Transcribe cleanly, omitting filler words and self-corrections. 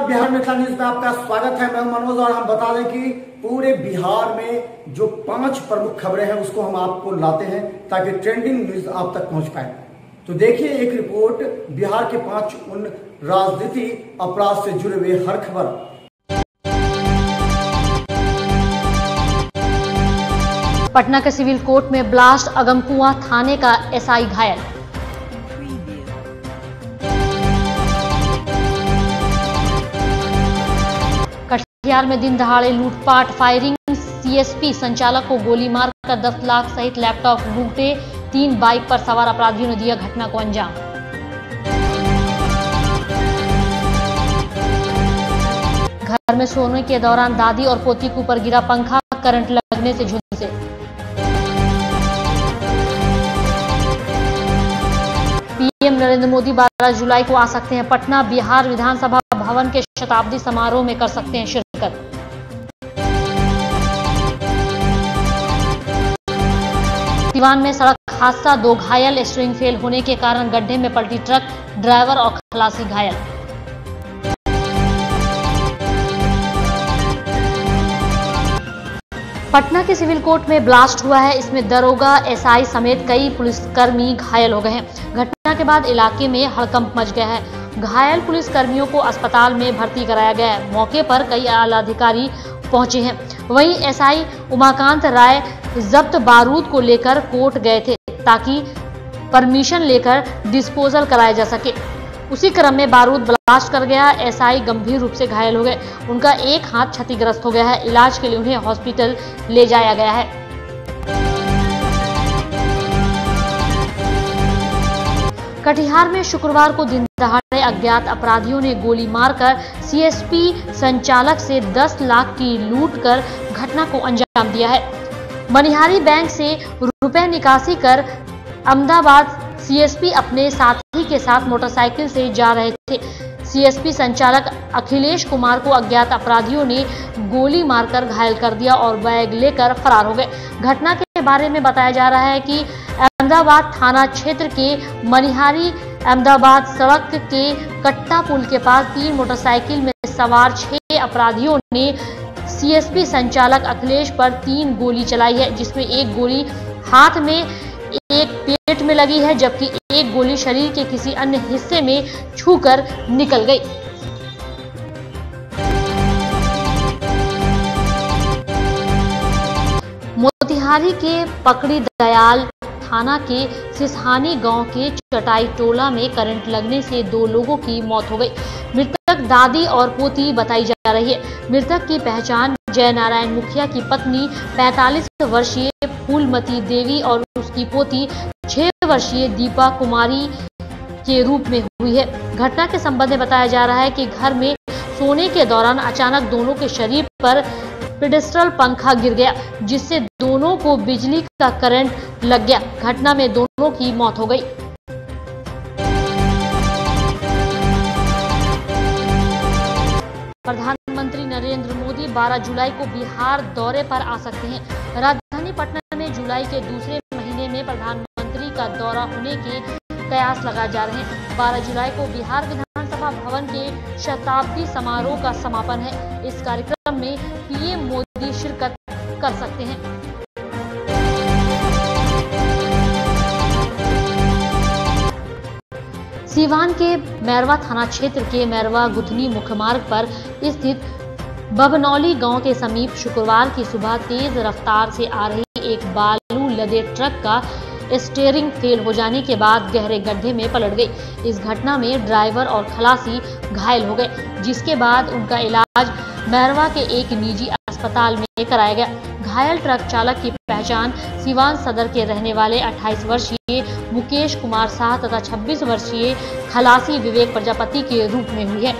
नमस्कार, बिहार मित्र न्यूज में आपका स्वागत है। मैं मनोज और हम बता दें कि पूरे बिहार में जो 5 प्रमुख खबरें हैं उसको हम आपको लाते हैं ताकि ट्रेंडिंग न्यूज आप तक पहुंच पाए। तो देखिए एक रिपोर्ट, बिहार के 5 उन राजनीति अपराध से जुड़े हुए हर खबर। पटना के सिविल कोर्ट में ब्लास्ट, अगमकुआं थाने का एसआई घायल। कटिहार में दिन दहाड़े लूटपाट, फायरिंग, सीएसपी संचालक को गोली मारकर 10 लाख सहित लैपटॉप लूटे। 3 बाइक पर सवार अपराधियों ने दिया घटना को अंजाम। घर में सोने के दौरान दादी और पोती के ऊपर गिरा पंखा, करंट लगने से झुलसे। पीएम नरेंद्र मोदी 12 जुलाई को आ सकते हैं पटना। बिहार विधानसभा भवन के शताब्दी समारोह में कर सकते हैं शिरकत। सिवान में सड़क हादसा, 2 घायल, स्टीयरिंग फेल होने के कारण गड्ढे में पलटी ट्रक, ड्राइवर और खलासी घायल। पटना के सिविल कोर्ट में ब्लास्ट हुआ है। इसमें दरोगा, एसआई समेत कई पुलिसकर्मी घायल हो गए हैं। घटना के बाद इलाके में हड़कंप मच गया है। घायल पुलिसकर्मियों को अस्पताल में भर्ती कराया गया है। मौके पर कई आला अधिकारी पहुंचे हैं। वहीं एसआई उमाकांत राय जब्त बारूद को लेकर कोर्ट गए थे ताकि परमिशन लेकर डिस्पोजल कराया जा सके। उसी क्रम में बारूद ब्लास्ट कर गया। एसआई गंभीर रूप से घायल हो गए। उनका एक हाथ क्षतिग्रस्त हो गया है। इलाज के लिए उन्हें हॉस्पिटल ले जाया गया है। कटिहार में शुक्रवार को दिन दहाड़े अज्ञात अपराधियों ने गोली मारकर सीएसपी संचालक से 10 लाख की लूट कर घटना को अंजाम दिया है। मनिहारी बैंक से रुपए निकासी कर अहमदाबाद सीएसपी अपने साथी के साथ मोटरसाइकिल से जा रहे थे। सीएसपी संचालक अखिलेश कुमार को अज्ञात अपराधियों ने गोली मारकर घायल कर दिया और बैग लेकर फरार हो गए। घटना के बारे में बताया जा रहा है कि अहमदाबाद थाना क्षेत्र के मनिहारी अहमदाबाद सड़क के कट्टा पुल के पास 3 मोटरसाइकिल में सवार 6 अपराधियों ने सीएसपी संचालक अखिलेश पर 3 गोली चलाई है, जिसमें एक गोली हाथ में, एक पेट में लगी है, जबकि एक गोली शरीर के किसी अन्य हिस्से में छूकर निकल गई। मोतिहारी के पकड़ी दयाल थाना के सिसहानी गांव के चटाई टोला में करंट लगने से 2 लोगों की मौत हो गई। मृतक दादी और पोती बताई जा रही है। मृतक की पहचान जय नारायण मुखिया की पत्नी 45 वर्षीय फूलमती देवी और उसकी पोती 6 वर्षीय दीपा कुमारी के रूप में हुई है। घटना के संबंध में बताया जा रहा है कि घर में सोने के दौरान अचानक दोनों के शरीर पर पेडेस्ट्रल पंखा गिर गया, जिससे दोनों को बिजली का करंट लग गया। घटना में दोनों की मौत हो गई। प्रधानमंत्री नरेंद्र मोदी 12 जुलाई को बिहार दौरे पर आ सकते हैं। राजधानी पटना में जुलाई के दूसरे महीने में प्रधानमंत्री का दौरा होने के कयास लगाए जा रहे हैं। 12 जुलाई को बिहार विधानसभा भवन के शताब्दी समारोह का समापन है। इस कार्यक्रम में पीएम मोदी शिरकत कर सकते हैं। सीवान के मैरवा थाना क्षेत्र के मैरवा गुथनी मुख्य मार्ग पर स्थित बबनौली गांव के समीप शुक्रवार की सुबह तेज रफ्तार से आ रही एक बालू लदे ट्रक का स्टीयरिंग फेल हो जाने के बाद गहरे गड्ढे में पलट गई। इस घटना में ड्राइवर और खलासी घायल हो गए, जिसके बाद उनका इलाज मैरवा के एक निजी अस्पताल में कराया गया। घायल ट्रक चालक की पहचान सिवान सदर के रहने वाले 28 वर्षीय मुकेश कुमार शाह तथा 26 वर्षीय खलासी विवेक प्रजापति के रूप में हुई है।